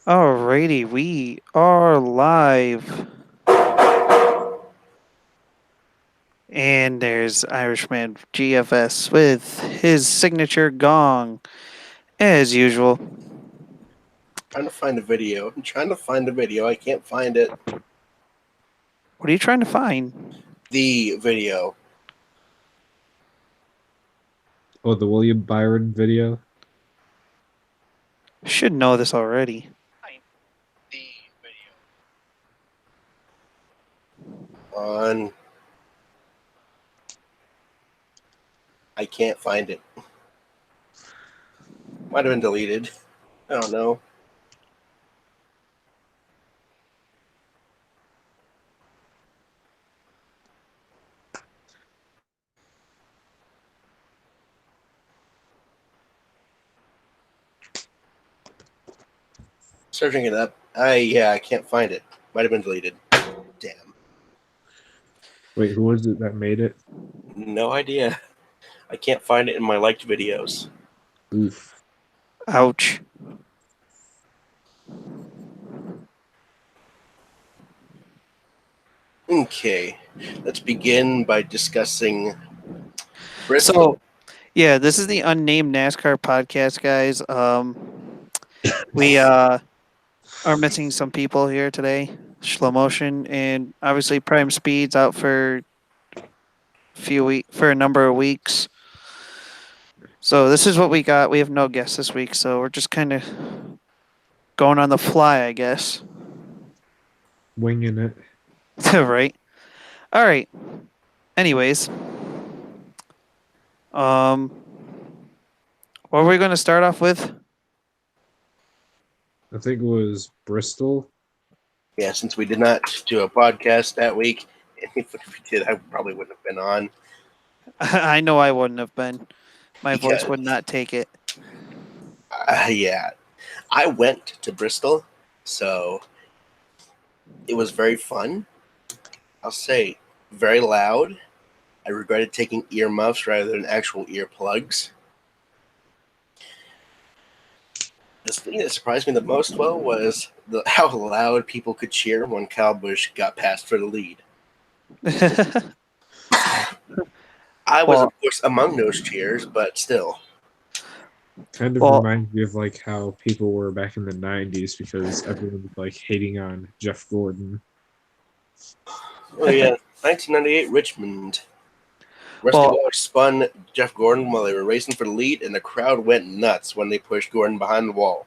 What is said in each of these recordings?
Alrighty, we are live. And there's Irishman GFS with his signature gong, as usual. Trying to find a video. I'm trying to find a video. I can't find it. What are you trying to find? The video. Oh, the William Byron video? Should know this already. The video. On. I can't find it. Might have been deleted. I don't know. Searching it up. I can't find it. Might have been deleted. Damn. Wait, who was it that made it? No idea. I can't find it in my liked videos. Oof. Ouch. Okay. Let's begin by discussing Bristol. So, yeah, this is the UnNamed NASCAR podcast, guys. We are missing some people here today. Slow motion and obviously Prime Speed's out for a number of weeks. So this is what we got. We have no guests this week, so we're just kind of going on the fly, I guess. Winging it. Right. All right. Anyways, what are we going to start off with? I think it was Bristol. Yeah, since we did not do a podcast that week, if we did, I probably wouldn't have been on. I know I wouldn't have been. My Because- voice would not take it. Yeah. I went to Bristol, so it was very fun. I'll say very loud. I regretted taking earmuffs rather than actual earplugs. The thing that surprised me the most, was how loud people could cheer when Kyle Busch got passed for the lead. I was, of course, among those cheers, but still. Kind of reminds me of like how people were back in the 90s because everyone was like hating on Jeff Gordon. Oh yeah, 1998 Richmond. Rusty Waller spun Jeff Gordon while they were racing for the lead, and the crowd went nuts when they pushed Gordon behind the wall.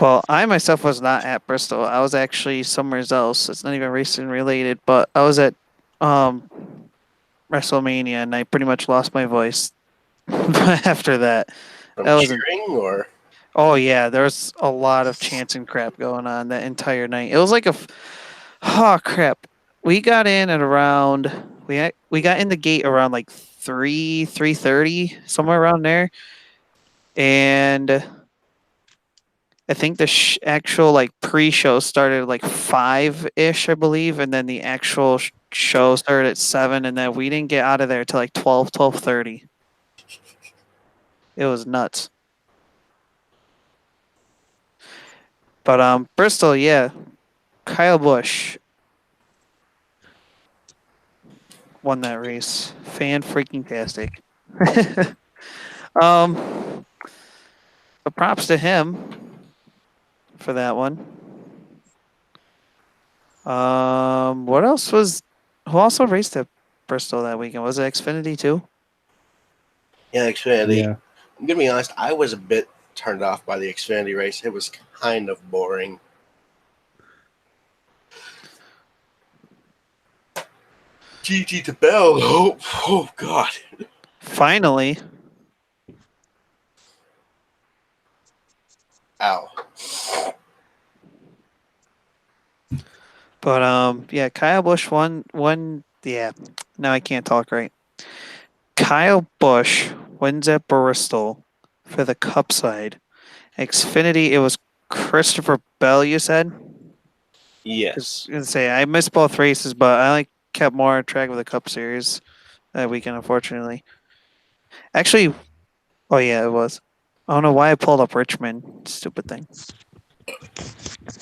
Well, I myself was not at Bristol. I was actually somewhere else. It's not even racing related, but I was at WrestleMania, and I pretty much lost my voice after that. From That cheering, or? Oh yeah, there was a lot of chants and crap going on that entire night. It was like oh crap. We got in at around we got in the gate around like 3:30, somewhere around there, and I think the actual like pre-show started at like 5-ish, I believe, and then the actual show started at 7, and then we didn't get out of there till like 12:30. It was nuts. But Bristol, yeah, Kyle Busch won that race. Fan freaking tastic. But props to him for that one. What else was? Who also raced at Bristol that weekend? Was it Xfinity too? Yeah, Xfinity. Yeah. I'm gonna be honest. I was a bit turned off by the Xfinity race. It was kind of boring. GG to Bell. Oh God. Finally. Ow. But yeah, Kyle Busch won. Yeah, now I can't talk right. Kyle Busch wins at Bristol for the Cup side. Xfinity, it was Christopher Bell. You said. Yes. I was gonna say I missed both races, but I kept more track of the Cup Series that weekend, unfortunately. Actually, oh yeah, it was. I don't know why I pulled up Richmond. Stupid thing.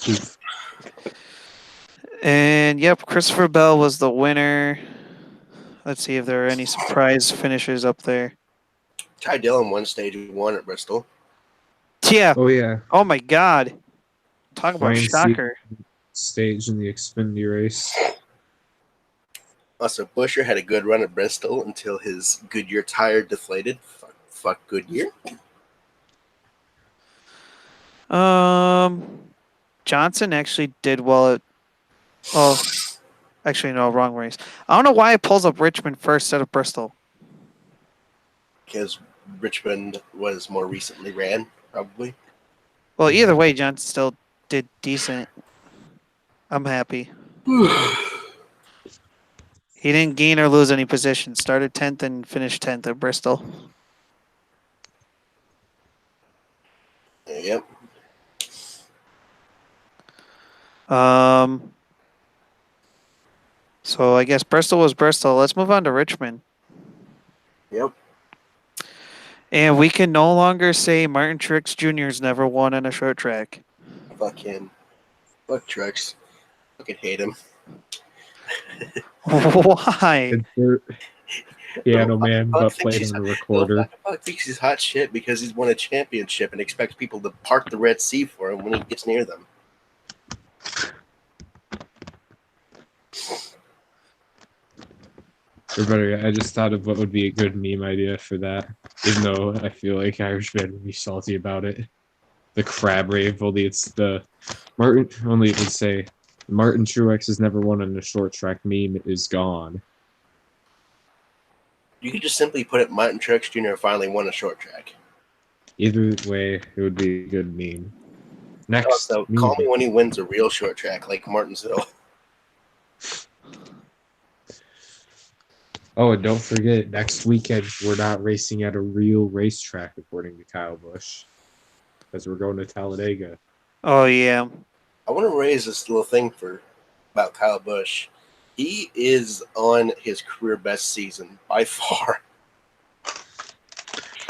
Oof. And yep, Christopher Bell was the winner. Let's see if there are any surprise finishers up there. Ty Dillon won stage 1 at Bristol. Yeah. Oh yeah, Oh my God. Talk about Ryan Seacrest shocker. stage in the Xfinity race. Also, Busher had a good run at Bristol until his Goodyear tire deflated. Fuck Goodyear. Johnson actually did well at. Oh, actually, no, wrong race. I don't know why it pulls up Richmond first instead of Bristol. Because Richmond was more recently ran, probably. Well, either way, Johnson still did decent. I'm happy. He didn't gain or lose any positions. Started 10th and finished 10th at Bristol. Yep. So I guess Bristol was Bristol. Let's move on to Richmond. Yep. And we can no longer say Martin Truex Jr.'s never won in a short track. Fuck him. Fuck Truex. Fucking hate him. Why? Piano man, Fuck but thinks played he's on a Bill recorder. Fuck thinks he's hot shit because he's won a championship and expects people to part the Red Sea for him when he gets near them. Or better yet, I just thought of what would be a good meme idea for that. Even though I feel like Irishmen would be salty about it. The crab rave, only it's the Martin. Only it would say Martin Truex has never won on a short track. Meme is gone. You could just simply put it Martin Truex Jr. finally won a short track. Either way, it would be a good meme. Next, Also, meme. call me when he wins a real short track like Martinsville. Oh, and don't forget, next weekend we're not racing at a real racetrack, according to Kyle Busch, because we're going to Talladega. Oh, yeah. I want to raise this little thing about Kyle Busch. He is on his career best season by far.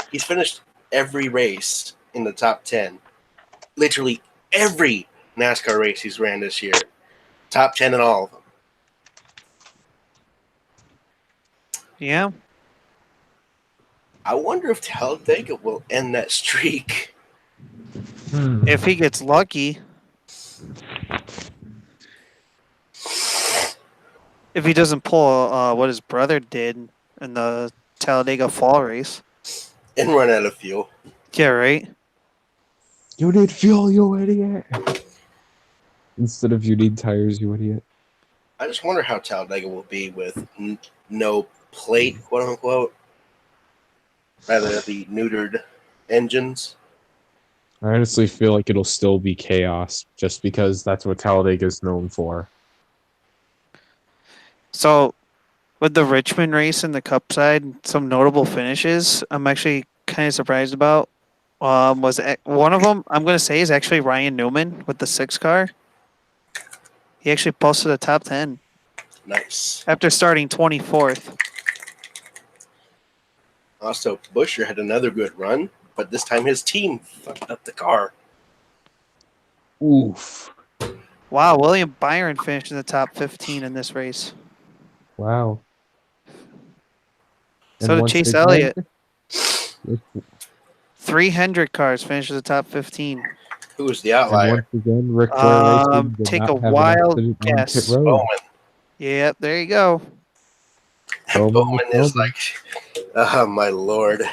He's finished every race in the top 10. Literally every NASCAR race he's ran this year. Top 10 in all of them. Yeah. I wonder if Talladega will end that streak. If he gets lucky. If he doesn't pull what his brother did in the Talladega fall race. And run out of fuel. Yeah, right? You need fuel, you idiot. Instead of you need tires, you idiot. I just wonder how Talladega will be with no plate, quote unquote. Rather the neutered engines. I honestly feel like it'll still be chaos, just because that's what Talladega is known for. So, with the Richmond race and the Cup side, some notable finishes I'm actually kind of surprised about. Was one of them I'm going to say is actually Ryan Newman with the 6 car. He actually posted a top 10 Nice. after starting 24th. Also, Busher had another good run, but this time his team fucked up the car. Oof. Wow, William Byron finished in the top 15 in this race. Wow. So did Chase again, Elliott. 300 cars finished in the top 15. Who was the And outlier? once again, Rick Ware Racing did Take not a have an wild accident on guess. pit road. Bowman. Yep, there you go. Bowman is like, oh my lord.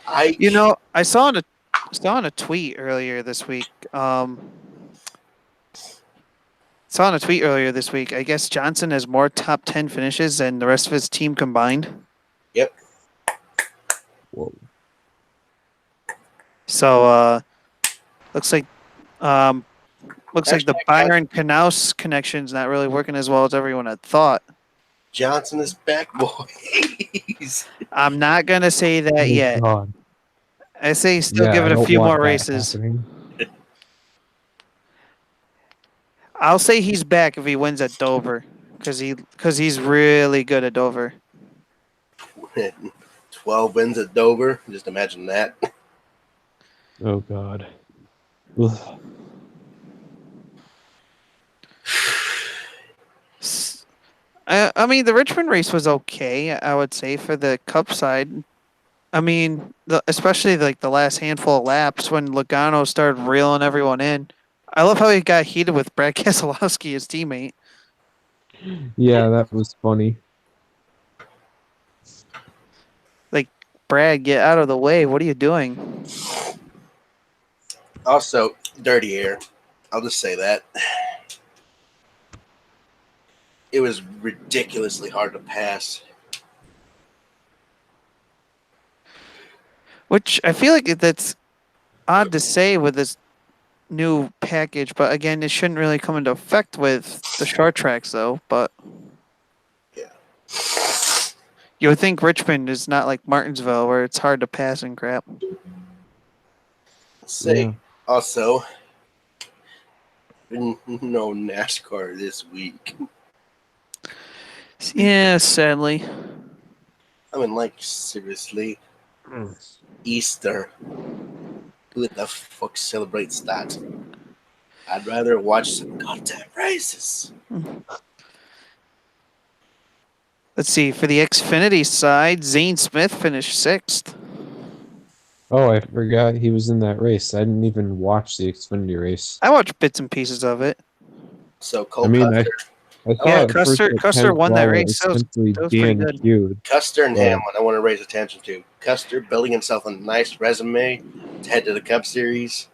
I saw on a tweet earlier this week. I guess Johnson has more top 10 finishes than the rest of his team combined. Yep. Whoa. So looks like the Byron Knaus connection's not really working as well as everyone had thought. Johnson is back, boys. I'm not gonna say that yet. God. I say still Yeah, give it I a don't few want more that races. happening. I'll say he's back if he wins at Dover, because he's really good at Dover. 12 wins at Dover. Just imagine that. Oh God. Ugh. I mean, the Richmond race was okay, I would say, for the Cup side. I mean, especially like the last handful of laps when Logano started reeling everyone in. I love how he got heated with Brad Keselowski, his teammate. Yeah, that was funny. Like, Brad, get out of the way. What are you doing? Also, dirty air. I'll just say that. It was ridiculously hard to pass. Which I feel like that's odd to say with this new package, but again, it shouldn't really come into effect with the short tracks, though. But Yeah. you would think Richmond is not like Martinsville, where it's hard to pass and crap. Let's say, Yeah. also, no NASCAR this week. Yeah, sadly. I mean, like, seriously. Easter. Who the fuck celebrates that? I'd rather watch some goddamn races. Let's see. For the Xfinity side, Zane Smith finished 6th. Oh, I forgot he was in that race. I didn't even watch the Xfinity race. I watched bits and pieces of it. So I Cole mean, Custer, I Yeah, thought at first that Custer won that Caswalla race. essentially That was pretty good. DNQ'd. Custer and But- Hamlin, I want to raise attention to. Custer building himself a nice resume to head to the Cup Series,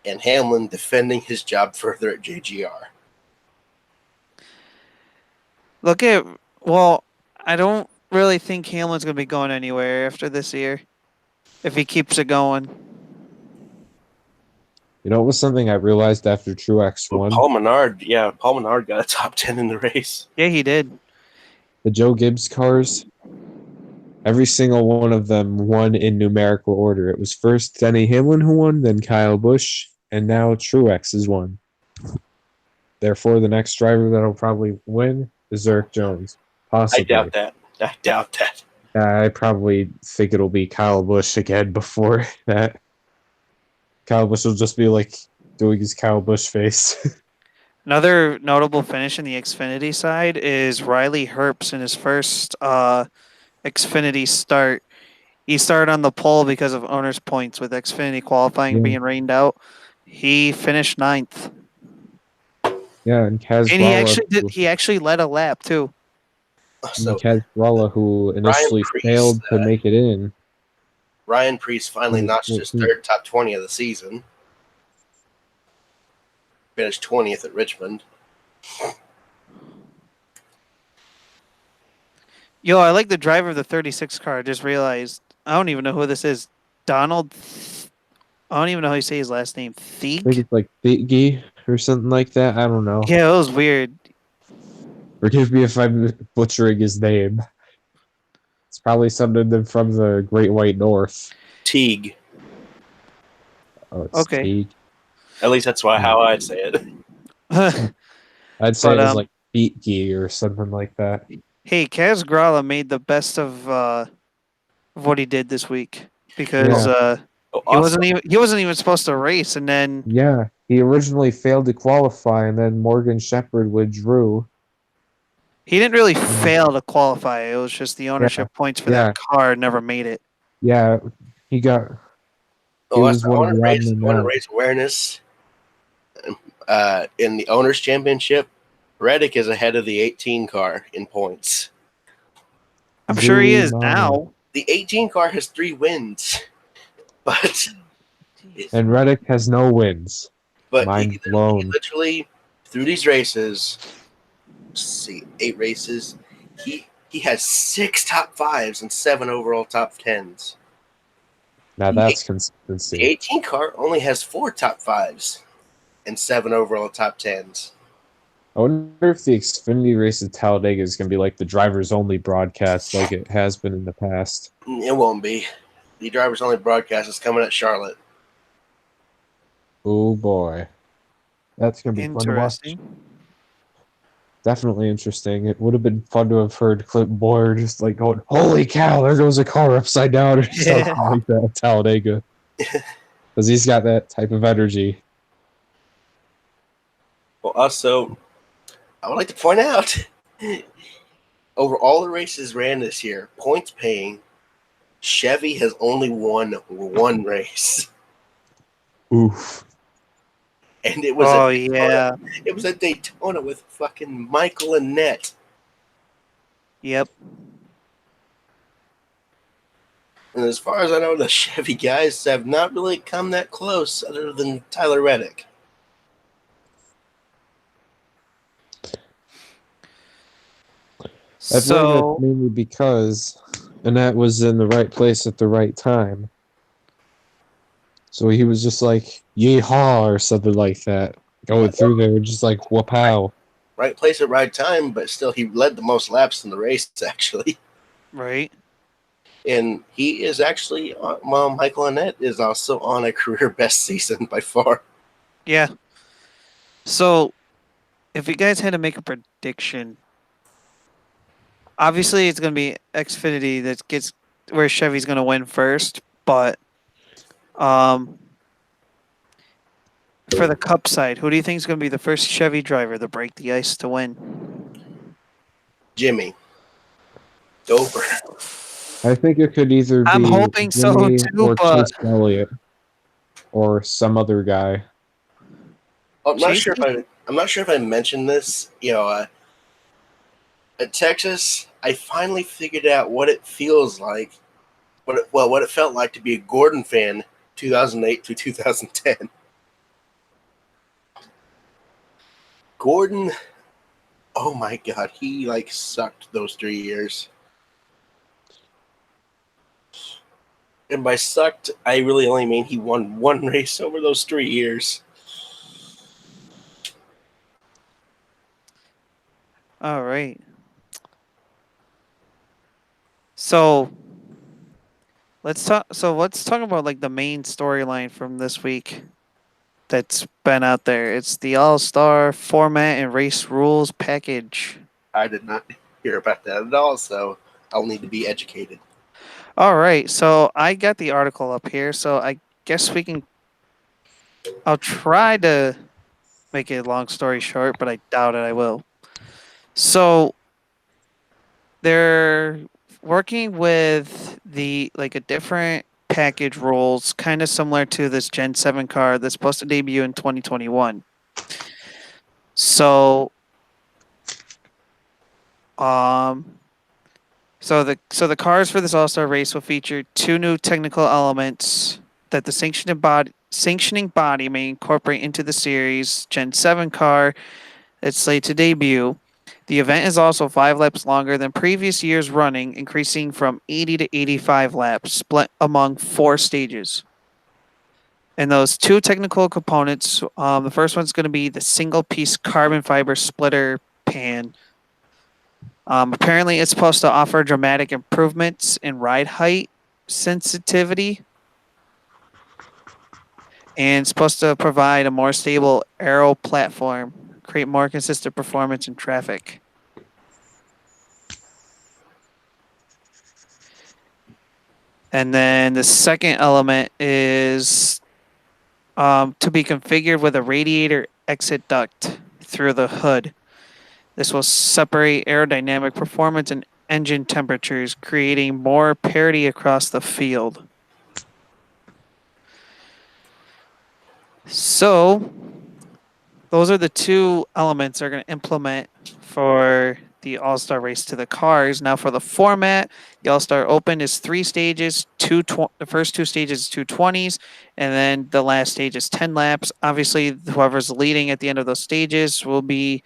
and Hamlin defending his job further at JGR. Look at well, I don't really think Hamlin's gonna be going anywhere after this year, if he keeps it going. You know, it was something I realized after Truex won. Paul Menard got a top 10 in the race. Yeah, he did. The Joe Gibbs cars, every single one of them won in numerical order. It was first Denny Hamlin who won, then Kyle Busch, and now Truex has won. Therefore, the next driver that'll probably win is Eric Jones. Possibly. I doubt that. I probably think it'll be Kyle Busch again before that. Kyle Busch will just be like doing his Kyle Busch face. Another notable finish in the Xfinity side is Riley Herbst in his first Xfinity start. He started on the pole because of owner's points with Xfinity qualifying Yeah. being rained out. He finished 9th. Yeah, and Kaz And he actually led a lap too. So Caswalla, who initially Priest, failed to make it in. Ryan Priest finally notched his third top 20 of the season. Finished 20th at Richmond. Yo, I like the driver of the 36 car. I just realized I don't even know who this is. Donald. I don't even know how you say his last name. I think Thieg? it's like Thiege or something like that. I don't know. Yeah, it was weird. Forgive me if I'm butchering his name. It's probably something from the Great White North. Teague. Oh, it's Okay. Teague. At least that's how I'd say it. I'd say But, it was like Thiege or something like that. Hey, Kaz Grala made the best of what he did this week because he wasn't even supposed to race, and then Yeah, he originally failed to qualify, and then Morgan Shepherd withdrew. he didn't really fail to qualify. It was just the ownership points for that car never made it. Yeah, he got. I He was want one to of the odd men out. raise awareness. In the Owners' Championship, Reddick is ahead of the 18 car in points. I'm sure he is Mama. now. The 18 car has 3 wins, but And Reddick has no wins. Mind he blown. literally through these races, let's see, 8 races, he has 6 top 5s and 7 overall top 10s. Now that's The consistency. 18 car only has 4 top 5s and 7 overall top 10s. I wonder if the Xfinity race at Talladega is going to be like the drivers only broadcast like it has been in the past. It won't be. The drivers only broadcast is coming at Charlotte. Oh boy. That's going to be fun to watch. Interesting. Definitely interesting. It would have been fun to have heard Clint Boyer just like going, "Holy cow, there goes a car upside down," or something like that at Talladega. because he's got that type of energy. Well, also, I would like to point out, over all the races ran this year, points paying, Chevy has only won one race, Oof. and it was Oh at Daytona. yeah. It was at Daytona with fucking Michael Annett. Yep. And as far as I know, the Chevy guys have not really come that close, other than Tyler Reddick. I feel like that's So mainly because Annette was in the right place at the right time. So he was just like, yeehaw, or something like that. Going through there, just like, whoop-pow. Right place at right time, but still, he led the most laps in the race, actually. right. And he is actually, well, Michael Annett is also on a career best season by far. Yeah. So if you guys had to make a prediction, obviously it's gonna be Xfinity that gets where Chevy's gonna win first, but um for the Cup side, who do you think is gonna be the first Chevy driver to break the ice to win? Jimmy Dover. I think it could either I'm be hoping so Jimmy too, or but Chase Elliott or some other guy. I'm not Chase. sure if I mentioned this. At Texas, I finally figured out what it feels like. What it felt like to be a Gordon fan, 2008 to 2010. Gordon, oh my god, he sucked those 3 years. And by sucked, I really only mean he won one race over those 3 years. All right. So let's talk about like the main storyline from this week that's been out there. It's the All Star format and race rules package. I did not hear about that at all, so I'll need to be educated. All right, so I got the article up here, so I guess we can. I'll try to make it a long story short, but I doubt it. I will. So they're working with the like a different package rules, kind of similar to this Gen 7 car that's supposed to debut in 2021. So, um, so the cars for this All Star race will feature two new technical elements that the sanctioning body may incorporate into the series Gen 7 car that's slated to debut. The event is also 5 laps longer than previous years running, increasing from 80 to 85 laps, split among 4 stages. And those two technical components, the first one's going to be the single-piece carbon fiber splitter pan. Apparently, it's supposed to offer dramatic improvements in ride height sensitivity and supposed to provide a more stable aero platform, create more consistent performance in traffic. And then the second element is to be configured with a radiator exit duct through the hood. This will separate aerodynamic performance and engine temperatures, creating more parity across the field. So, those are the two elements they're going to implement for the All-Star race to the cars. Now for the format, the All-Star Open is 3 stages. The first 2 stages is 220s, and then the last stage is 10 laps. Obviously, whoever's leading at the end of those stages will be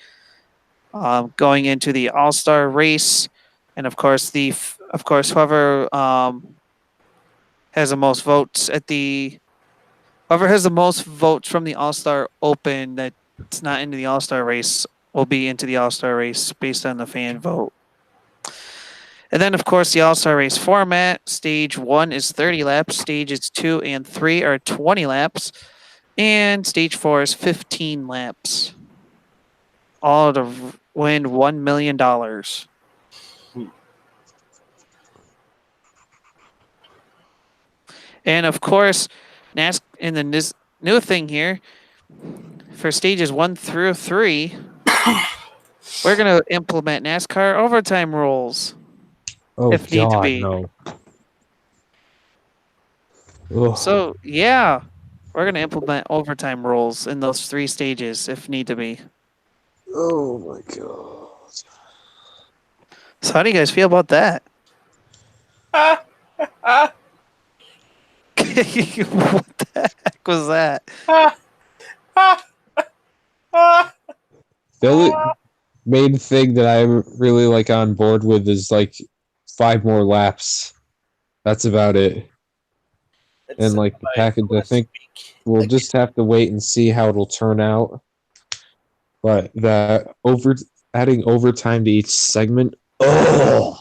going into the All-Star race, and of course, whoever has the most votes whoever has the most votes from the All-Star Open that's not into the All-Star race will be into the All-Star race based on the fan vote. And then, of course, the All-Star race format. Stage 1 is 30 laps. Stages 2 and 3 are 20 laps. And stage 4 is 15 laps. All to win $1 million. And, of course, this new thing here for stages 1 through 3, we're gonna implement NASCAR overtime rules Oh if need to God, be. no. Ugh. So yeah, we're gonna implement overtime rules in those 3 stages if need to be. Oh my God. So how do you guys feel about that? Ah, ah, What the heck was that? ah, ah, ah, The only ah. main thing that I'm really like on board with is like 5 more laps. That's about it. It's And like the my package, I last think week. we'll Again. just have to wait and see how it'll turn out. But that adding overtime to each segment, oh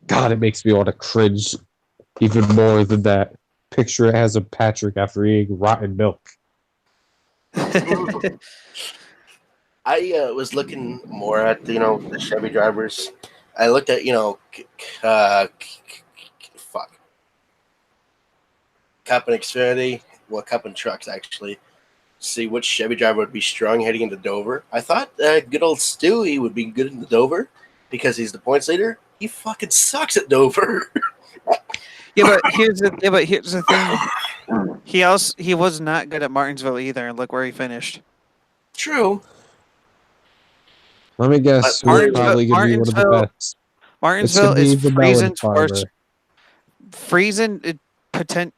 God, it makes me want to cringe even more than that picture it has of Patrick after eating rotten milk. I was looking more at the Chevy drivers. I looked at fuck Cup and Xfinity, well Cup and trucks actually. See which Chevy driver would be strong heading into Dover. I thought good old Stewie would be good in the Dover because he's the points leader. He fucking sucks at Dover. But here's the thing. He was not good at Martinsville either, and look where he finished. True, Let me but guess who's probably going to be one of the best. It's going Martinsville to is be the melon Friesen's worst. farmer.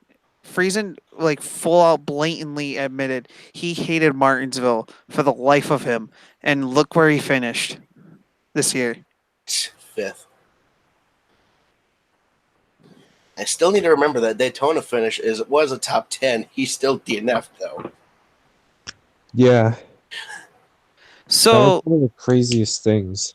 Friesen like full out blatantly admitted he hated Martinsville for the life of him, and look where he finished this year. fifth. I still need to remember that Daytona finish was a top 10. He's still DNF though. Yeah, that was So one of the craziest things.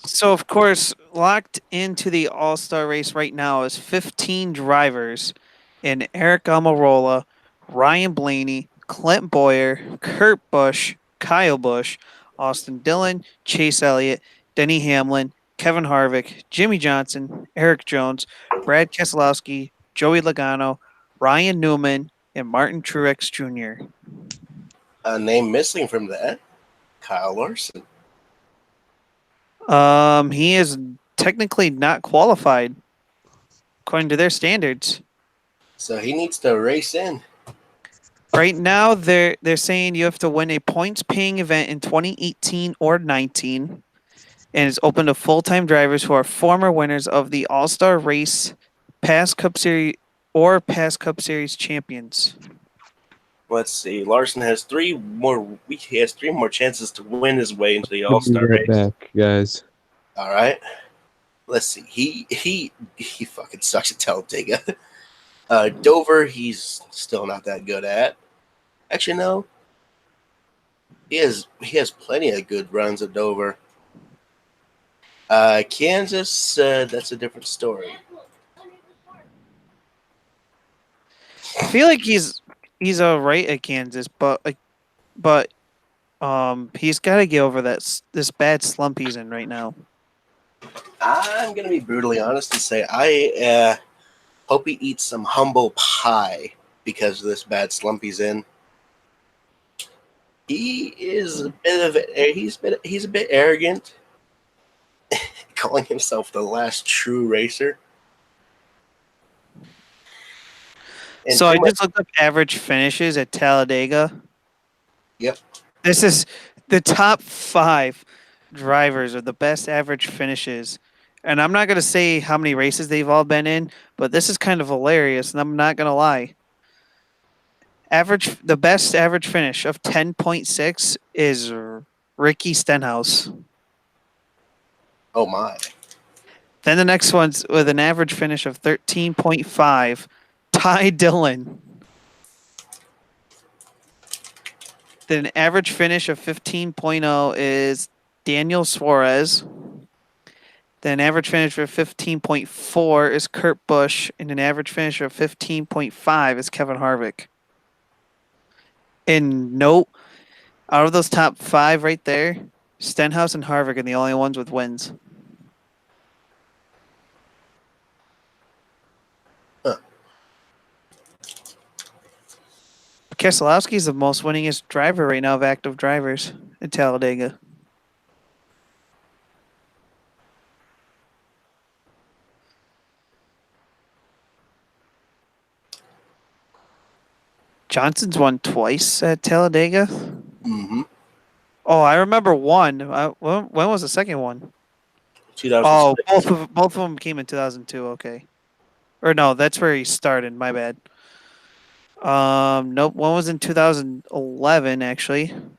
So, of course, locked into the All Star race right now is 15 drivers in Eric Almirola, Ryan Blaney, Clint Boyer, Kurt Busch, Kyle Busch, Austin Dillon, Chase Elliott, Denny Hamlin, Kevin Harvick, Jimmy Johnson, Eric Jones, Brad Keselowski, Joey Logano, Ryan Newman, and Martin Truex Jr. A name missing from that, Kyle Larson. He is technically not qualified according to their standards. So he needs to race in. Right now, they're saying you have to win a points paying event in 2018 or 19, and it's open to full time drivers who are former winners of the All Star Race, past Cup Series champions. Let's see. Larson has three more. He has 3 more chances to win his way into the We'll All be Star right race. back, guys. All right. Let's see. He fucking sucks at Talladega. Dover, he's still not that good at. Actually, no. He has plenty of good runs at Dover. Kansas, that's a different story. I feel like he's all right at Kansas, but he's got to get over this bad slump he's in right now. I'm gonna be brutally honest and say I hope he eats some humble pie because of this bad slump he's in. He is a bit of he's a bit arrogant, calling himself the last true racer. And So I pretty much, just looked up average finishes at Talladega. yep. This is the top 5 drivers are the best average finishes. And I'm not going to say how many races they've all been in, but this is kind of hilarious, and I'm not going to lie. The best average finish of 10.6 is Ricky Stenhouse. Oh my. Then the next one's with an average finish of 13.5, Ty Dillon. Then an average finish of 15.0 is Daniel Suarez. Then an average finish of 15.4 is Kurt Busch, and an average finish of 15.5 is Kevin Harvick. And note, out of those top 5 right there, Stenhouse and Harvick are the only ones with wins. Huh. Keselowski's the most winningest driver right now of active drivers in Talladega. Johnson's won twice at Talladega. Mm-hmm. Oh, I remember one. When was the second one? 2006. Oh, both of them came in 2002. Okay, or no, that's where he started. My bad. Nope. One was in 2011, actually. And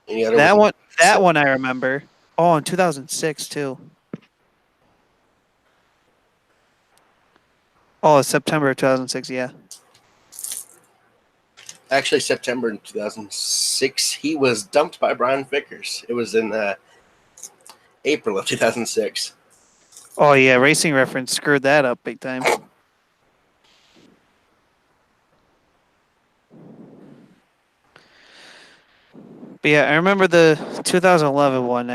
the other was That in one, that 2006. one I remember. Oh, in 2006 too. Oh, September of 2006. Yeah. Actually, September in 2006, he was dumped by Brian Vickers. It was in April of 2006. Oh yeah, Racing Reference screwed that up big time. But yeah, I remember the 2011 one.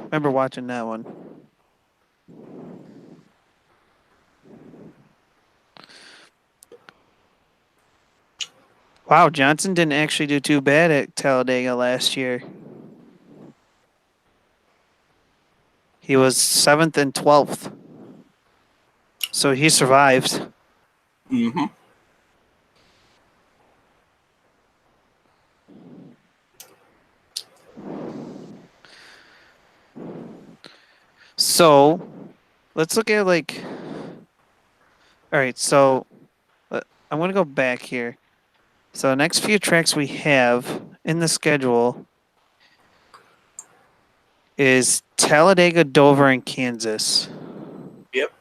Remember watching that one. Wow, Johnson didn't actually do too bad at Talladega last year. He was 7th and 12th. So he survived. Mm-hmm. So let's look at like. All right, so I'm going to go back here. So the next few tracks we have in the schedule is Talladega, Dover, and Kansas. Yep.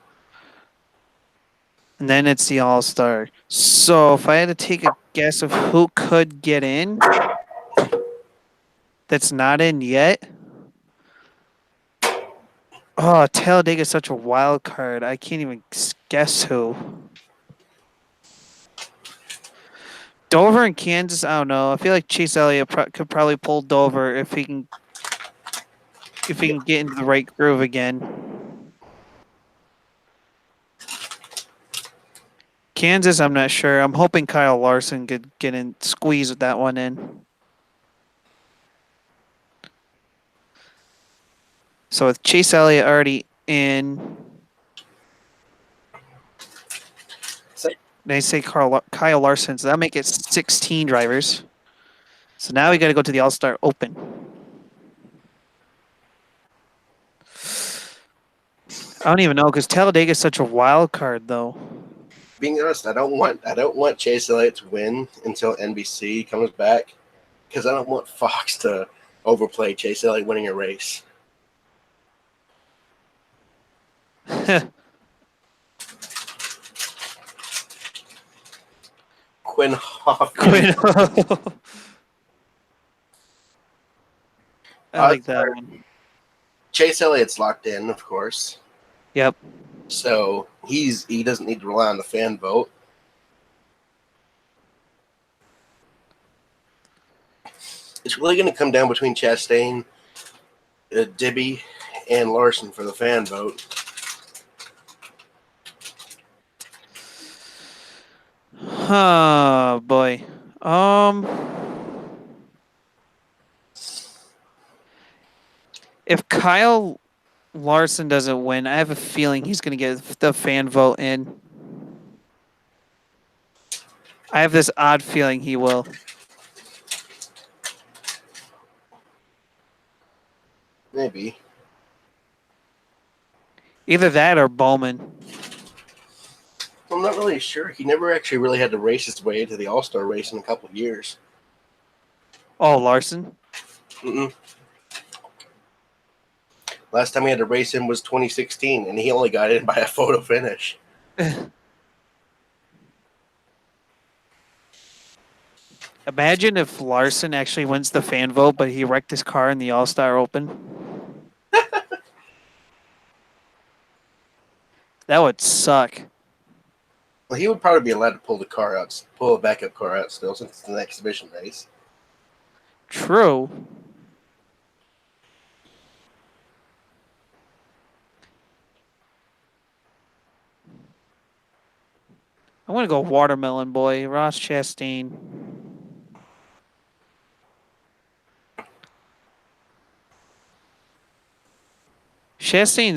And then it's the All Star. So if I had to take a guess of who could get in that's not in yet. Oh, Talladega is such a wild card. I can't even guess who. Dover and Kansas, I don't know. I feel like Chase Elliott could probably pull Dover if he can get into the right groove again. Kansas, I'm not sure. I'm hoping Kyle Larson could get in, squeeze with that one in. So with Chase Elliott already in, they say Kyle Larson, so that'll make it 16 drivers. So now we got to go to the All Star Open. I don't even know because Talladega is such a wild card, though. Being honest, I don't want Chase Elliott to win until NBC comes back because I don't want Fox to overplay Chase Elliott winning a race. Quinn Hoffman. I like that one. Chase Elliott's locked in, of course. Yep. So he doesn't need to rely on the fan vote. It's really going to come down between Chastain, Dibby, and Larson for the fan vote. Oh boy. If Kyle Larson doesn't win, I have a feeling he's going to get the fan vote in. I have this odd feeling he will. Maybe. Either that or Bowman. I'm not really sure. He never actually really had to race his way into the All-Star race in a couple of years. Oh, Larson? Mm-mm. Last time he had to race him was 2016, and he only got in by a photo finish. Imagine if Larson actually wins the fan vote, but he wrecked his car in the All Star Open. That would suck. Well, he would probably be allowed to pull a backup car out still, since it's an exhibition race. True. I'm gonna go watermelon boy, Ross Chastain. Chastain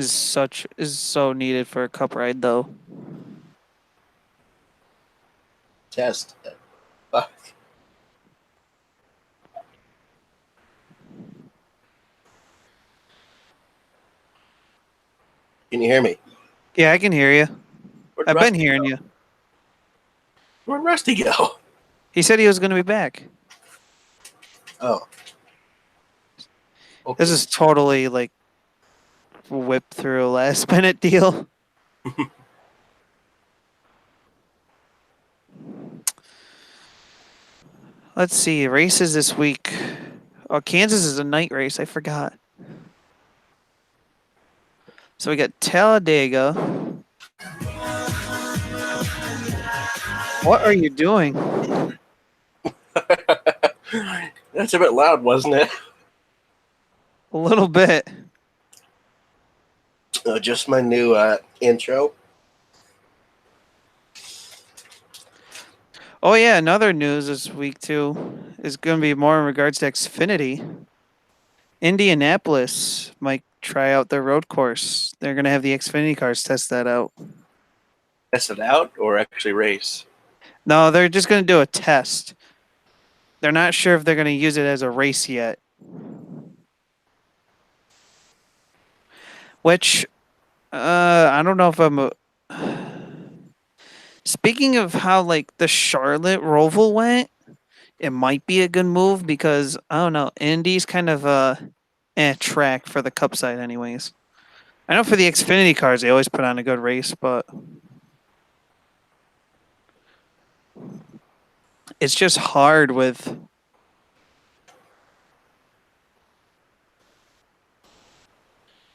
is so needed for a cup ride though. Test. Fuck. Can you hear me? Yeah, I can hear you. Where'd I've been Rusty hearing go? you. Where'd Rusty go? He said he was gonna be back. Oh. This Okay. is totally like whip through last minute deal. Let's see, races this week. Oh, Kansas is a night race. I forgot. So we got Talladega. What are you doing? That's a bit loud, wasn't it? A little bit. Just my new intro. Oh yeah, another news this week too is going to be more in regards to Xfinity. Indianapolis might try out their road course. They're going to have the Xfinity cars test that out. Test it out or actually race? No, they're just going to do a test. They're not sure if they're going to use it as a race yet. Which, I don't know if I'm. Speaking of how like the Charlotte Roval went, it might be a good move because I don't know. Indy's kind of a track for the Cup side, anyways. I know for the Xfinity cars, they always put on a good race, but it's just hard with.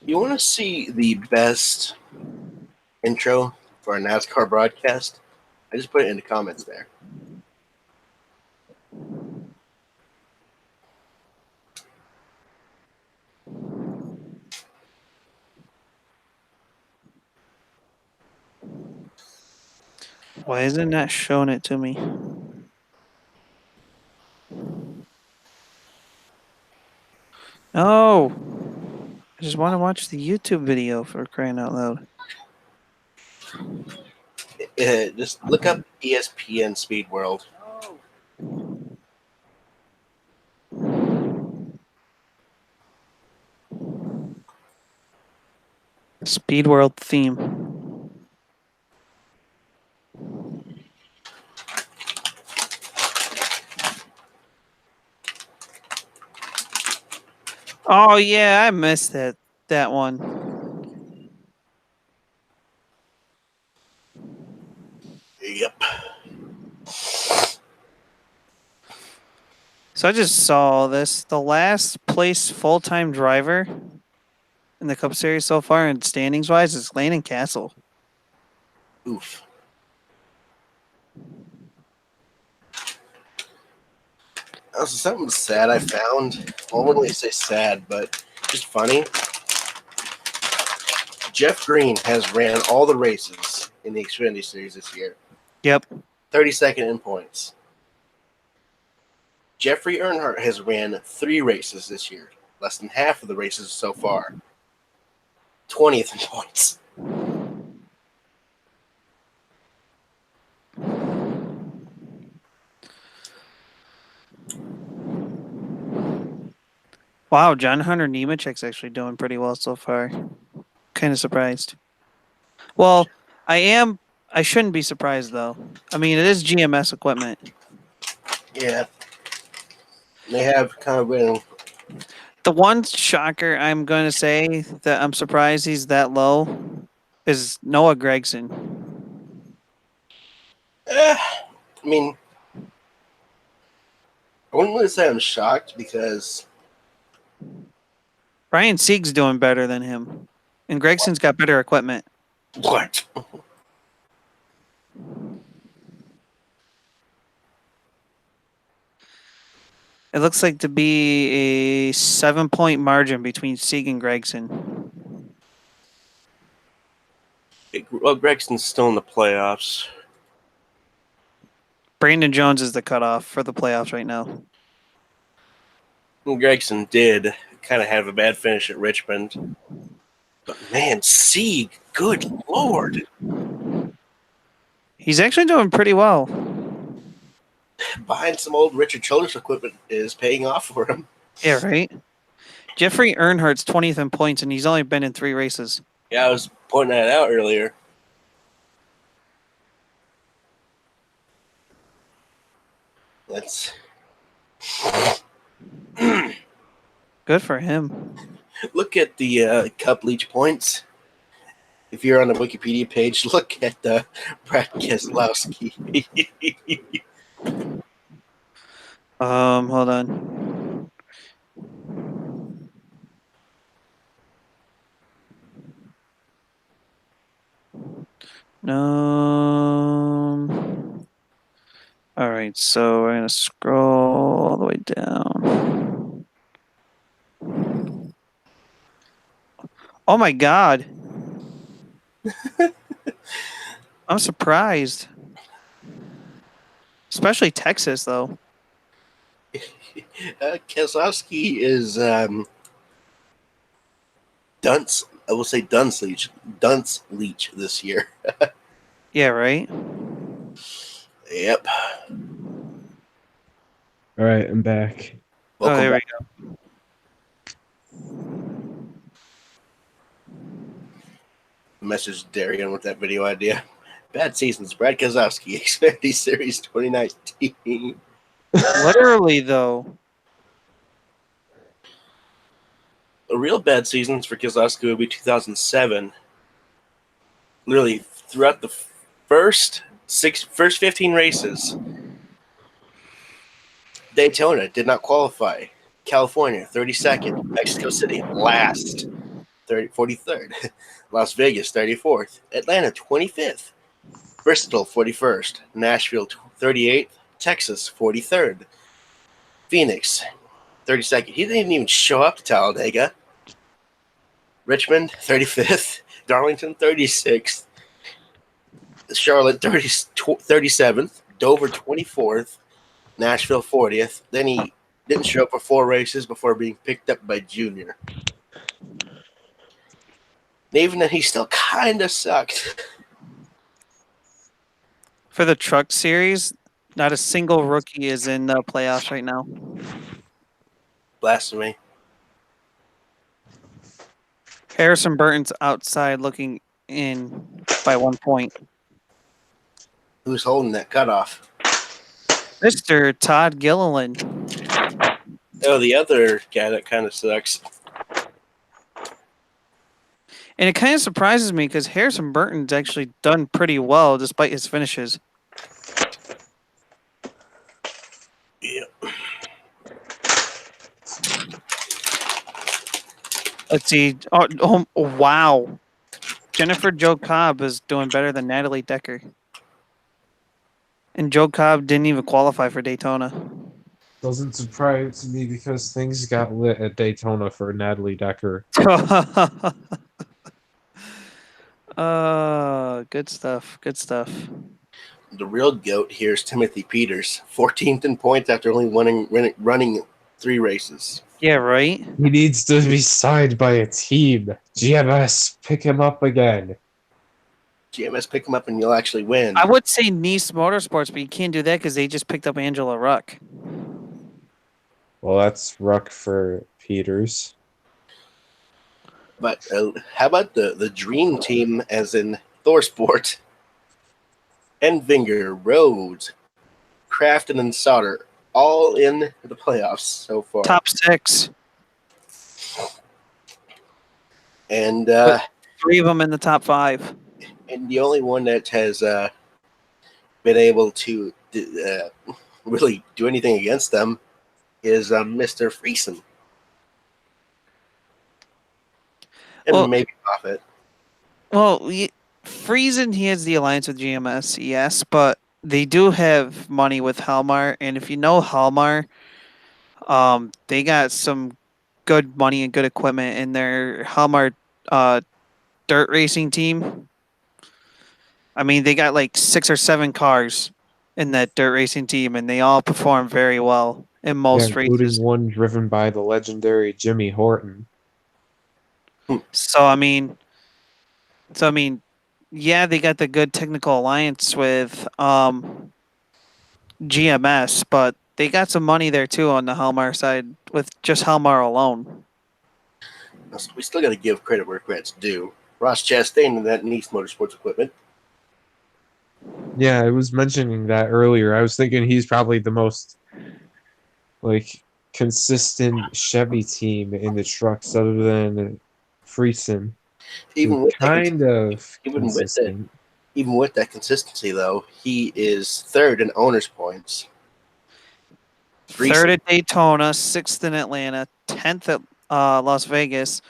You want to see the best intro for a NASCAR broadcast? I just put it in the comments there. Why isn't that showing it to me? No. I just want to watch the YouTube video for crying out loud. Just look up ESPN Speed World. Speed World theme. Oh yeah, I missed that one. Yep. So I just saw this. The last place full-time driver in the Cup Series so far in standings wise is Landon Castle. Oof. Also, something sad I found. I wouldn't really say sad, but just funny. Jeff Green has ran all the races in the Xfinity Series this year. Yep. 32nd in points. Jeffrey Earnhardt has ran 3 races this year. Less than half of the races so far. 20th in points. Wow, John Hunter Nemechek's actually doing pretty well so far. Kind of surprised. Well, I shouldn't be surprised though. I mean, it is GMS equipment. Yeah. They have kind of been. The one shocker I'm going to say that I'm surprised he's that low is Noah Gregson. I mean, I wouldn't really say I'm shocked because Ryan Sieg's doing better than him, and Gregson's got better equipment. what? It looks like to be a 7-point margin between Sieg and Gregson. Well, Gregson's still in the playoffs. Brandon Jones is the cutoff for the playoffs right now. Gregson did kind of have a bad finish at Richmond. But man, Sieg, good Lord. He's actually doing pretty well. Buying some old Richard Childress equipment is paying off for him. Yeah, right? Jeffrey Earnhardt's 20th in points, and he's only been in 3 races. Yeah, I was pointing that out earlier. Let's Good for him. look at the Cup Leach points. If you're on the Wikipedia page, look at Brad Keselowski. Hold on. No. All right, so we're gonna scroll all the way down. Oh my God! I'm surprised, especially Texas though. Keselowski is dunce. I will say dunce leech this year. Yeah, right. Yep. All right, I'm back. Oh, there we back. go. Message Darian with that video idea. Bad seasons. Brad Keselowski, Xfinity Series 2019. Literally though. A real bad seasons for Keselowski would be 2007. Literally throughout the first 15 races, Daytona did not qualify. California 32nd, Mexico City last, 43rd, Las Vegas 34th, Atlanta 25th, Bristol 41st, Nashville 38th, Texas 43rd, Phoenix 32nd. He didn't even show up to Talladega. Richmond 35th, Darlington 36th, Charlotte 37th, Dover 24th, Nashville 40th. Then he didn't show up for 4 races before being picked up by Junior. And even then, he still kind of sucked. For the truck series, not a single rookie is in the playoffs right now. Blasphemy. Harrison Burton's outside looking in by 1 point. Who's holding that cutoff? Mr. Todd Gilliland. Oh, the other guy that kind of sucks. And it kind of surprises me because Harrison Burton's actually done pretty well despite his finishes. Yeah. Let's see. Oh, wow. Jennifer Jo Cobb is doing better than Natalie Decker. And Jo Cobb didn't even qualify for Daytona. Doesn't surprise me because things got lit at Daytona for Natalie Decker. Good stuff. Good stuff. The real GOAT here is Timothy Peters, 14th in points after only running 3 races. Yeah, right? He needs to be signed by a team. GMS, pick him up again. GMS, pick him up and you'll actually win. I would say Nice Motorsports, but you can't do that because they just picked up Angela Ruck. Well, that's Ruck for Peters. But how about the dream team, as in ThorSport? Envinger, Rhodes, Crafton, and Sauter, all in the playoffs so far. Top 6. And 3 of them in the top 5. and the only one that has been able to really do anything against them is Mr. Friesen. And maybe Moffitt. Well, Friesen, he has the alliance with GMS, yes, but they do have money with Halmar, and if you know Halmar, they got some good money and good equipment in their Halmar dirt racing team. I mean, they got like 6 or 7 cars in that dirt racing team, and they all perform very well in Yeah, most including races. one driven by the legendary Jimmy Horton. So I mean, yeah, they got the good technical alliance with GMS, but they got some money there too on the Helmar side with just Helmar alone. We still got to give credit where credit's due. Ross Chastain and that Nice Motorsports equipment. Yeah, I was mentioning that earlier. I was thinking he's probably the most like consistent Chevy team in the trucks other than Friesen. Who's Even with that, kind of even with that, consistent. even with that consistency, though, he is third in owners' points. Third Friesen. at Daytona, sixth in Atlanta, 10th at Las Vegas,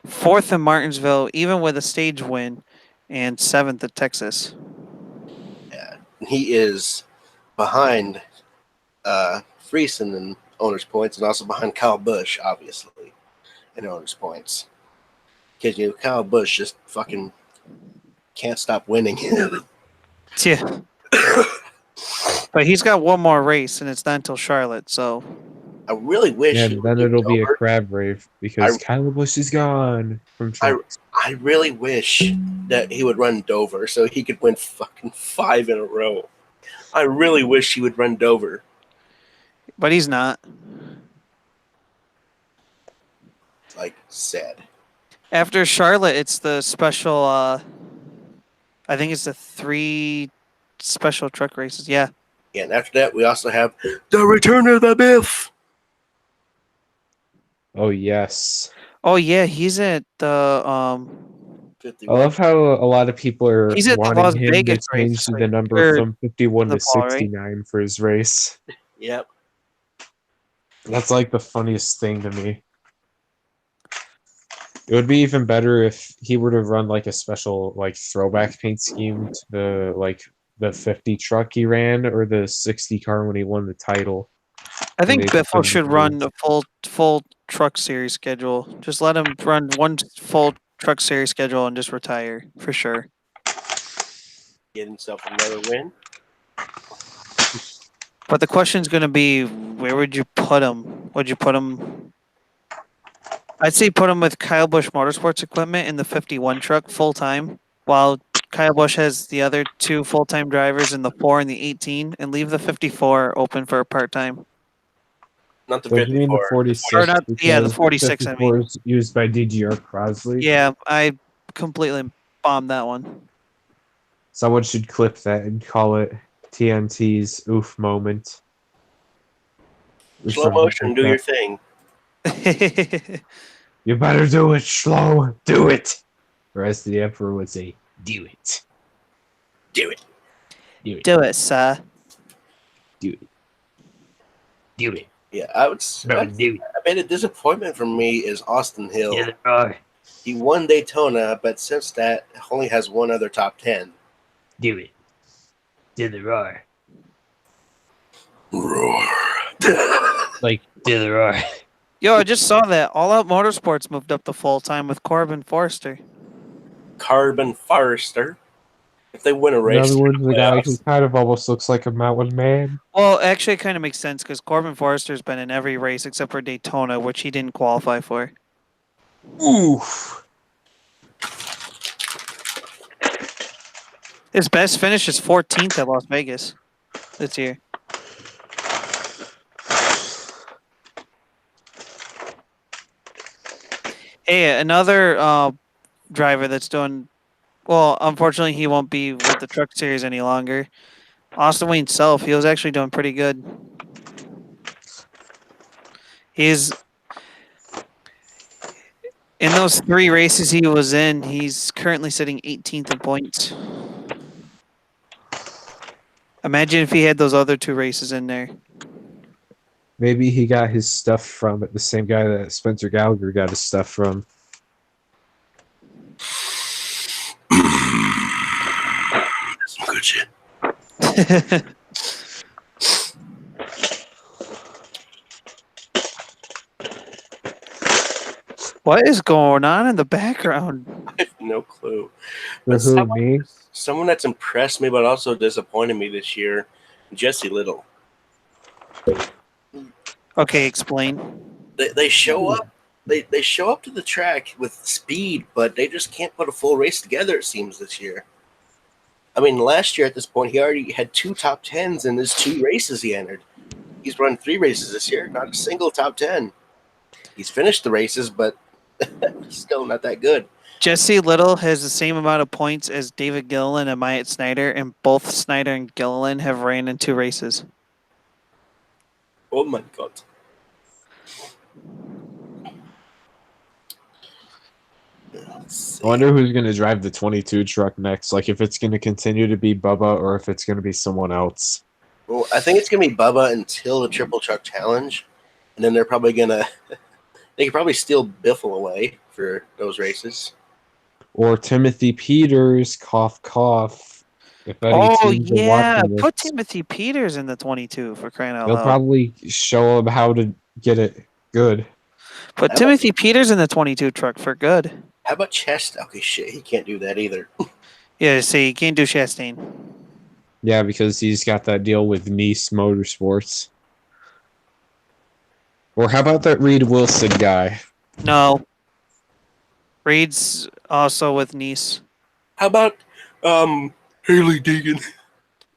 fourth in Martinsville, even with a stage win, and seventh at Texas. Yeah, he is behind Friesen in owners' points, and also behind Kyle Busch, obviously, in owners' points. Because Kyle Busch just fucking can't stop winning. Yeah. But he's got one more race, and it's not until Charlotte. So I really wish he And would then give it it'll be a over. crab rave because Kyle Busch is gone from I trucks. I really wish that he would run Dover so he could win fucking 5 in a row. I really wish he would run Dover. but he's not. Like, sad. After Charlotte, it's the special. I think it's the 3 special truck races. Yeah. Yeah, and after that, we also have the return of the Biff. Oh yes. Oh yeah, he's at the I 51. love how a lot of people are he's at the wanting Las him to Vegas race change this the week. number Or from 51 the to fall, right? 69 for his race. Yep. That's like the funniest thing to me. It would be even better if he were to run like a special like throwback paint scheme to the 50 truck he ran or the 60 car when he won the title. I And think they Biffle put him should in run blue. a full truck series schedule. Just let him run one full truck series schedule and just retire for sure. Get himself another win. But the question's going to be, where would you put him? Would you put him? I'd say put him with Kyle Busch Motorsports equipment in the 51 truck full time, while Kyle Busch has the other 2 full time drivers in the 4 and the 18, and leave the 54 open for a part time. Not the What do you mean the 54. 46? Or not? Yeah, the Because 46. I 54 mean, is used by DGR Crosley. yeah, I completely bombed that one. Someone should clip that and call it TNT's oof moment. Or Slow something motion, like do your that. thing. You better do it, slow. Do it. Or as the Emperor would say, do it. Do it. Do it. Do it, sir. Do it. Do it. Yeah, I would. No, I do it. bet a disappointment for me is Austin Hill. Yeah, oh, He won Daytona, but since that, only has one other top 10. do it. Do the roar. Roar. Like, do the roar. Yo, I just saw that All Out Motorsports moved up to full time with Corbin Forrester. Carbon Forester. If they win a In race, other words, the guy who playoffs. kind of almost looks like a mountain man. Well, actually, it kind of makes sense because Corbin Forrester's been in every race except for Daytona, which he didn't qualify for. Oof. His best finish is 14th at Las Vegas this year. Hey, another driver that's doing well. Unfortunately, he won't be with the Truck Series any longer. Austin Wayne Self, he was actually doing pretty good. He's in those 3 races he was in. He's currently sitting 18th in points. Imagine if he had those other 2 races in there. Maybe he got his stuff from the same guy that Spencer Gallagher got his stuff from. Some good shit. What is going on in the background? I have no clue. For But who, me? someone that's impressed me but also disappointed me this year Jesse Little. Okay, explain. They show up. They show up to the track with speed, but they just can't put a full race together. It seems this year. I mean, last year at this point, he already had 2 top tens in his 2 races he entered. He's run 3 races this year, not a single top 10. He's finished the races, but still not that good. Jesse Little has the same amount of points as David Gilliland and Myatt Snyder, and both Snyder and Gilliland have ran in 2 races. Oh my god. I wonder who's going to drive the 22 truck next. Like, if it's going to continue to be Bubba or if it's going to be someone else. Well, I think it's going to be Bubba until the Triple Truck Challenge. And then they're probably going to... They could probably steal Biffle away for those races. Or Timothy Peters, cough, cough. If any Oh, teams are yeah. watching Put this, Timothy Peters in the 22 for crying out they'll loud. probably show him how to get it good. Put Timothy Peters in the 22 truck for good. How about Chest? Okay, shit, he can't do that either. Yeah, see, you can't do Chastain. Yeah, because he's got that deal with Nice Motorsports. Or how about that Reed Wilson guy? No. Reed's also with Nice. How about Haley Deegan?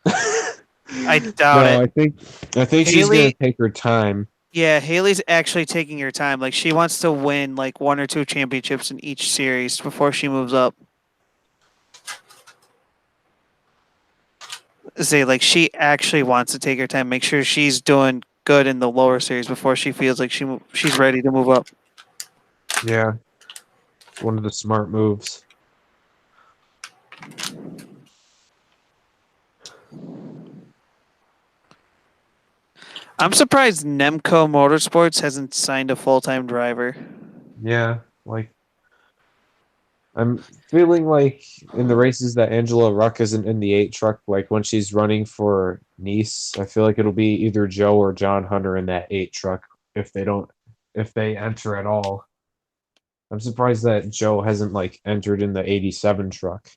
I doubt it. I think she's Haley- gonna take her time. Yeah, Haley's actually taking her time. Like, she wants to win like 1 or 2 championships in each series before she moves up. Say, like, she actually wants to take her time, make sure she's doing good in the lower series before she feels like she's ready to move up. Yeah, one of the smart moves. I'm surprised Nemco Motorsports hasn't signed a full-time driver. Yeah, like I'm feeling like in the races that Angela Ruck isn't in the 8 truck, like when she's running for Nice, I feel like it'll be either Joe or John Hunter in that 8 truck if they enter at all. I'm surprised that Joe hasn't like entered in the 87 truck.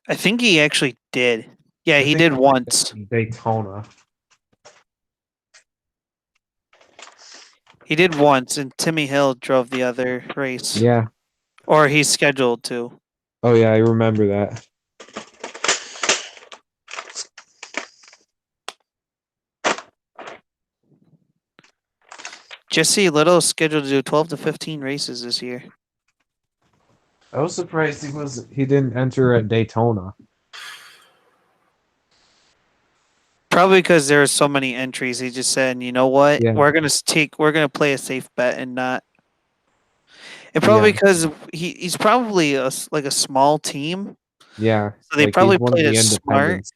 I think he actually did. Yeah, he did once. Daytona. He did once, and Timmy Hill drove the other race. Yeah. Or he's scheduled to. Oh yeah, I remember that. Jesse Little is scheduled to do 12 to 15 races this year. I was surprised he didn't enter at Daytona. Probably because there are so many entries. He just said, you know what? Yeah. We're gonna play a safe bet and not. And probably because he's probably a small team. Yeah. So they like probably he's one of played the it smart. independents.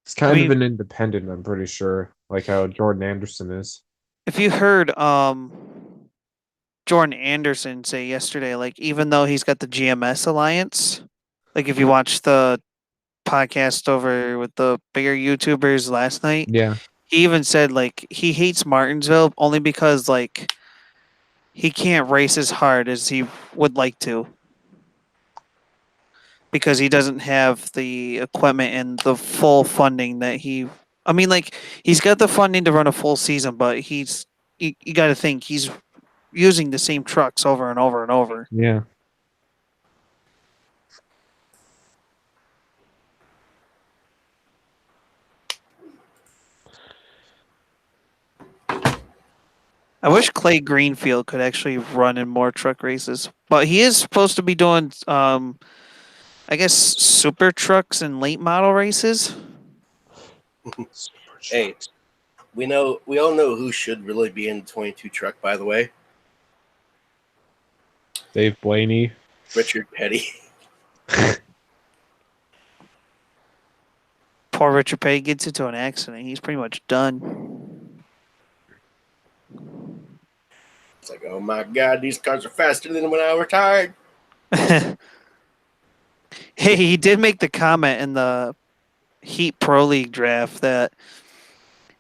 He's kind of an independent, I'm pretty sure, like how Jordan Anderson is. If you heard Jordan Anderson say yesterday, like, even though he's got the GMS alliance, like if you watch the podcast over with the bigger YouTubers last night, Yeah. he even said like he hates Martinsville only because like he can't race as hard as he would like to because he doesn't have the equipment and the full funding that he. I mean, like, he's got the funding to run a full season, but you got to think he's using the same trucks over and over and over. Yeah. I wish Clay Greenfield could actually run in more truck races, but he is supposed to be doing, I guess, super trucks and late model races. Hey, we all know who should really be in the 22 truck, by the way. Dave Blaney. Richard Petty. Poor Richard Petty gets into an accident. He's pretty much done. It's like, oh my god, these cars are faster than when I retired. Hey, he did make the comment in the Heat Pro League draft that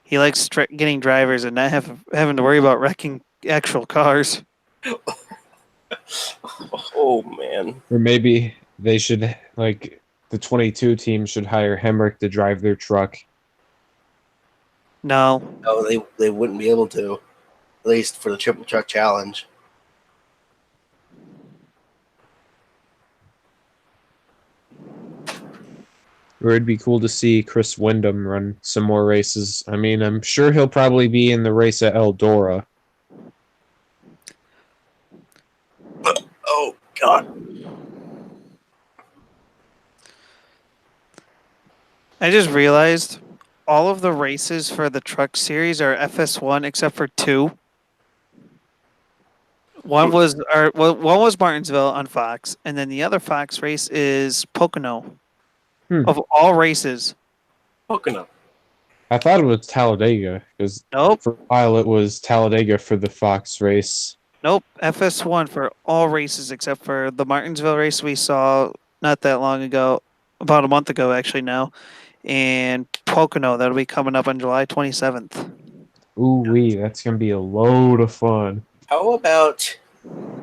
he likes getting drivers and not having to worry about wrecking actual cars. Oh man. Or maybe they should, like, the 22 team should hire Hemrick to drive their truck No. No, they wouldn't be able to, at least for the triple truck challenge. Or it'd be cool to see Chris Wyndham run some more races. I mean, I'm sure he'll probably be in the race at Eldora. Oh God! I just realized all of the races for the truck series are FS1 except for two. One was Martinsville on Fox, and then the other Fox race is Pocono. Hmm. Of all races, Pocono. I thought it was Talladega because nope, for a while it was Talladega for the Fox race. nope. FS1 for all races except for the Martinsville race we saw not that long ago, about a month ago actually now, and Pocono that'll be coming up on July 27th. Ooh wee, that's gonna be a load of fun. How about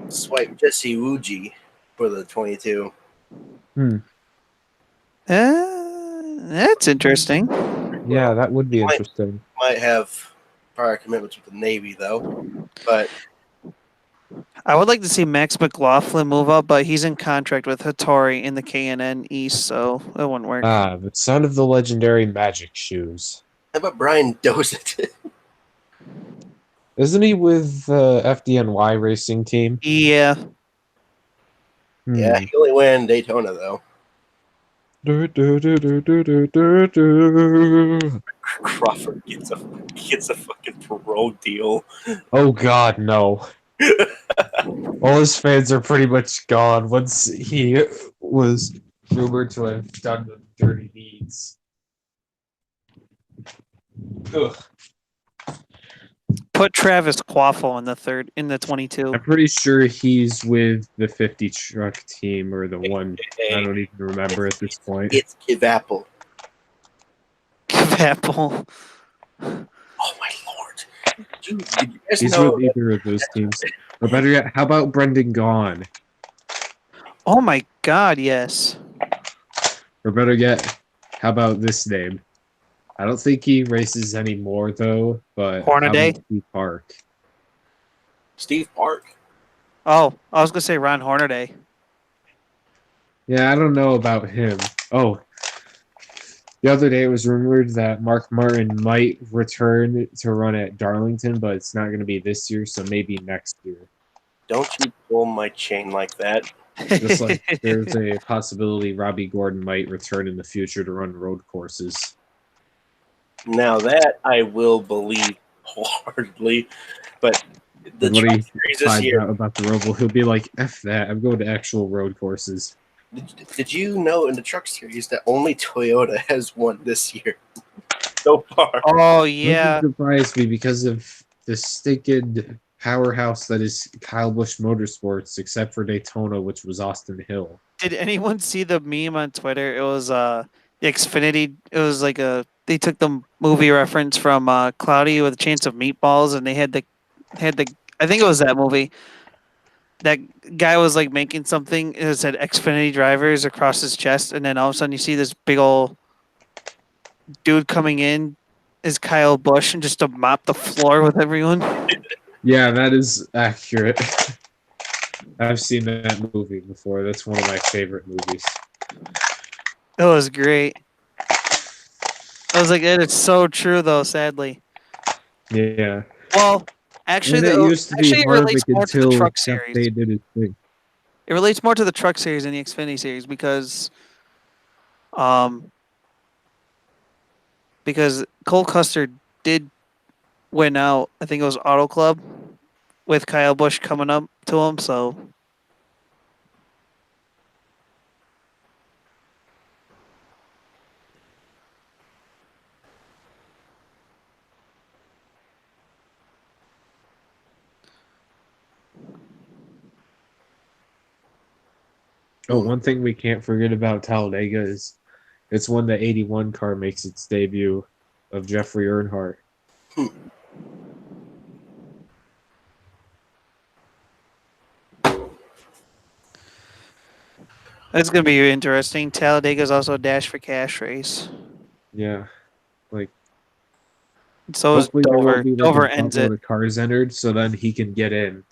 swipe Jesse Wuji for the 22? Hmm. That's interesting. Yeah, Well, that would be he interesting. might have prior commitments with the Navy though, but I would like to see Max McLaughlin move up, but he's in contract with Hattori in the KNN East, so it wouldn't work. Ah, the son of the legendary Magic Shoes. how about Brian Dozet? Isn't he with the FDNY racing team? Yeah, Yeah, Hmm. he only won Daytona though. Du, du, du, du, du, du, du, du. Crawford gets a fucking parole deal. Oh God, no. All his fans are pretty much gone once he was rumored to have done the dirty deeds. Ugh. put Travis Quaffle in the I'm 22. pretty sure he's with the 50 truck team or the one. I don't even remember at this point. It's Kiv Apple. Apple. Oh my lord! Did you guys He's know with either of those teams. Or better yet, how about Brendan Gaughan? Oh my God, yes. Or better yet, how about this name? I don't think he races anymore though, but how Hornaday. about Steve Park? Steve Park? Oh, I was gonna say Ron Hornaday. Yeah, I don't know about him. Oh, the other day it was rumored that Mark Martin might return to run at Darlington, but it's not going to be this year, so maybe next year. Don't you pull my chain like that? Just like there's a possibility Robbie Gordon might return in the future to run road courses. Now that I will believe wholeheartedly, but the And when truck he series this finds year. out about the Roval, he'll be like, F that, I'm going to actual road courses. Did you know in the truck series that only Toyota has won this year so far? Oh Doesn't yeah. surprise me because of the stinking powerhouse that is Kyle Busch Motorsports, except for Daytona, which was Austin Hill. Did anyone see the meme on Twitter? It was the Xfinity. It was like they took the movie reference from Cloudy with a Chance of Meatballs, and they had the I think it was that movie. That guy was like making something. It said Xfinity drivers across his chest, and then all of a sudden you see this big old dude coming in is Kyle Busch and just to mop the floor with everyone. Yeah, that is accurate. I've seen that movie before. That's one of my favorite movies. It was great. I was like, it is so true though. Sadly, Yeah. well, actually, And it used to be it relates Harvick more to the until truck Jeff series. Day did his thing. It relates more to the truck series than the Xfinity series um because Cole Custer did win out. I think it was Auto Club with Kyle Busch coming up to him. So Oh, one thing we can't forget about Talladega is it's when the 81 car makes its debut of Jeffrey Earnhardt. it's gonna be interesting. Talladega is also a Dash for Cash race. Yeah. Like, So is Hopefully there Dover. won't be like a Dover ends it. buttload of cars entered, so then he can get in.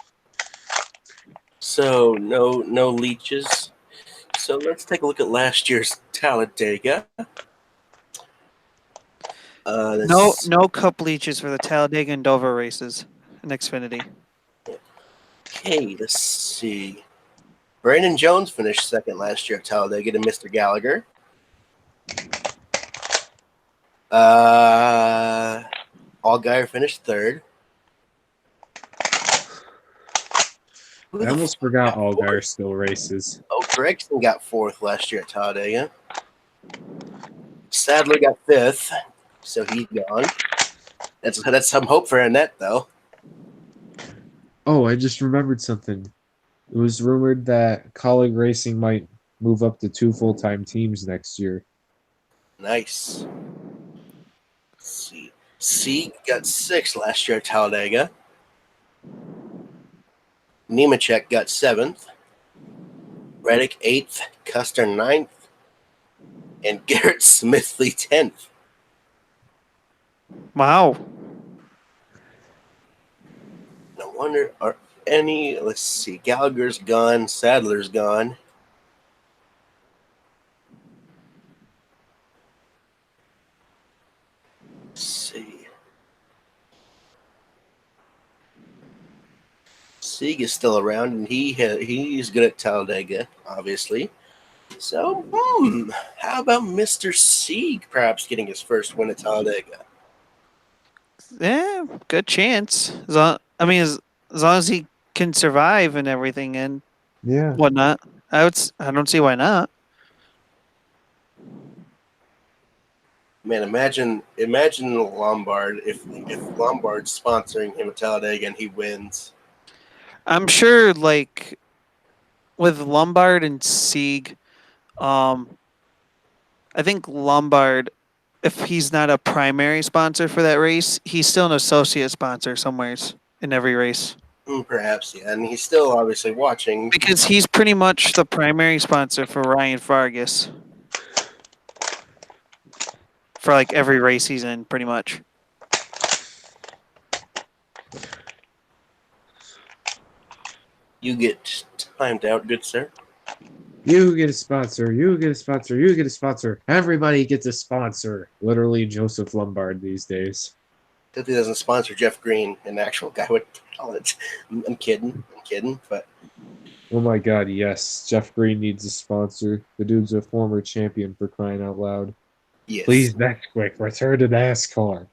So no leeches. So let's take a look at last year's Talladega. No, This no cup leeches for the Talladega and Dover races in Xfinity. Okay, let's see. Brandon Jones finished second last year at Talladega to Mr. Gallagher. Allgaier finished third. Who I the almost fuck forgot got Allgaier fourth? still races. Oh, Gregson got fourth last year at Talladega. Sadler got fifth, so he's gone. That's some hope for Annette, though. Oh, I just remembered something. It was rumored that Colleague Racing might move up to 2 full-time teams next year. Nice. Let's see. Sieg got sixth last year at Talladega. Nemechek got seventh. Reddick eighth. Custer ninth. And Garrett Smithley 10th. Wow. No wonder are any. Let's see. Gallagher's gone. Sadler's gone. Let's see. Sieg is still around, and he's good at Talladega, obviously. So, how about Mr. Sieg perhaps getting his first win at Talladega? Yeah, good chance. As long as he can survive and everything and Yeah. whatnot, I don't see why not. Man, imagine Lombard if Lombard's sponsoring him at Talladega and he wins. I'm sure, like with Lombard and Sieg, I think Lombard, if he's not a primary sponsor for that race, he's still an associate sponsor somewheres in every race. Perhaps, yeah, and he's still obviously watching. Because he's pretty much the primary sponsor for Ryan Vargas. For like every race he's in, pretty much. You get timed out, good sir. You get a sponsor. You get a sponsor. You get a sponsor. Everybody gets a sponsor. Literally Joseph Lombard these days. If he doesn't sponsor Jeff Green, an actual guy with talent. I'm kidding, but Oh my god, yes. Jeff Green needs a sponsor. The dude's a former champion, for crying out loud. yes. Please, next quick, return to NASCAR.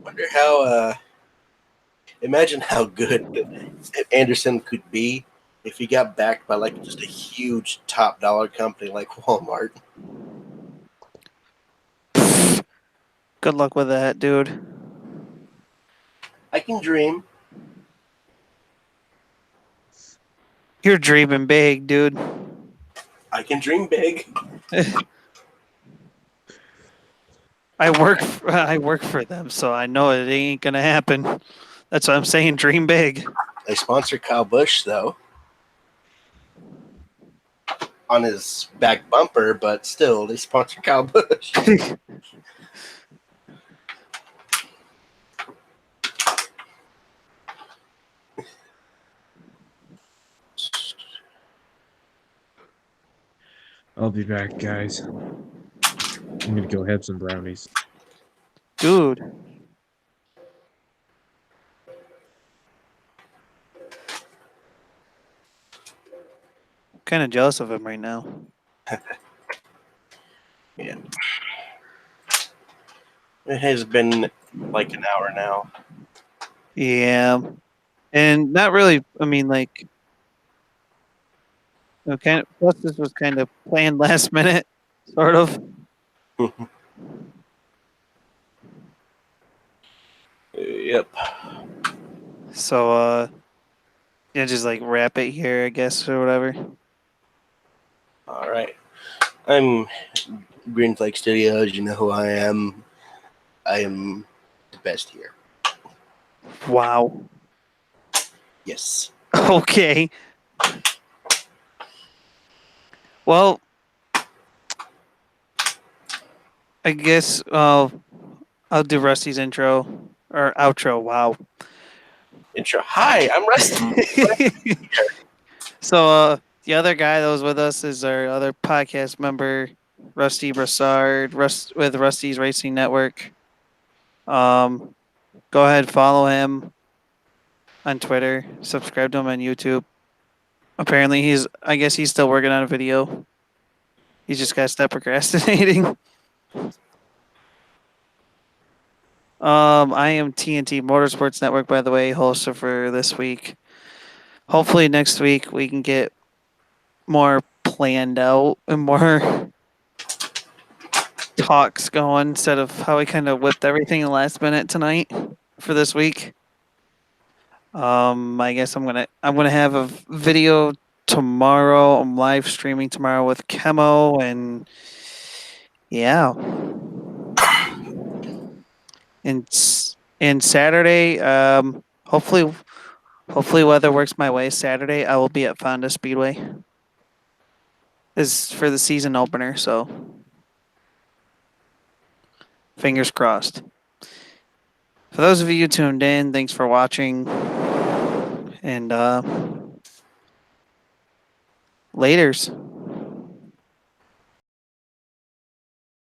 Wonder how. Imagine how good Anderson could be if he got backed by like just a huge top dollar company like Walmart. Good luck with that, dude. I can dream. You're dreaming big, dude. I can dream big. I work for them, so I know it ain't gonna happen. That's what I'm saying. Dream big. They sponsor Kyle Busch though on his back bumper, but still they sponsor Kyle Busch. I'll be back, guys. I'm gonna go have some brownies. Dude. Kind of jealous of him right now. Yeah. It has been like an hour now. Yeah, and not really. I mean, like, kind of. Plus, this was kind of planned last minute, sort of. Yep. So, yeah, just like wrap it here, I guess, or whatever. All right. I'm Green Flake Studios. You know who I am. I am the best here. Wow. Yes. Okay. Well, I guess I'll do Rusty's intro or outro. Wow. Intro. Hi, I'm Rusty. So the other guy that was with us is our other podcast member, Rusty Brassard, with Rusty's Racing Network. Go ahead, follow him on Twitter. Subscribe to him on YouTube. Apparently, I guess he's still working on a video. He's just got to stop procrastinating. I am TNT Motorsports Network, by the way, host for this week. Hopefully, next week we can get more planned out and more talks going instead of how we kind of whipped everything in the last minute tonight for this week. I guess I'm gonna have a video tomorrow. I'm live streaming tomorrow with Chemo and yeah. And Saturday, hopefully weather works my way. Saturday I will be at Fonda Speedway. This is for the season opener, so fingers crossed. For those of you who tuned in, thanks for watching. And laters.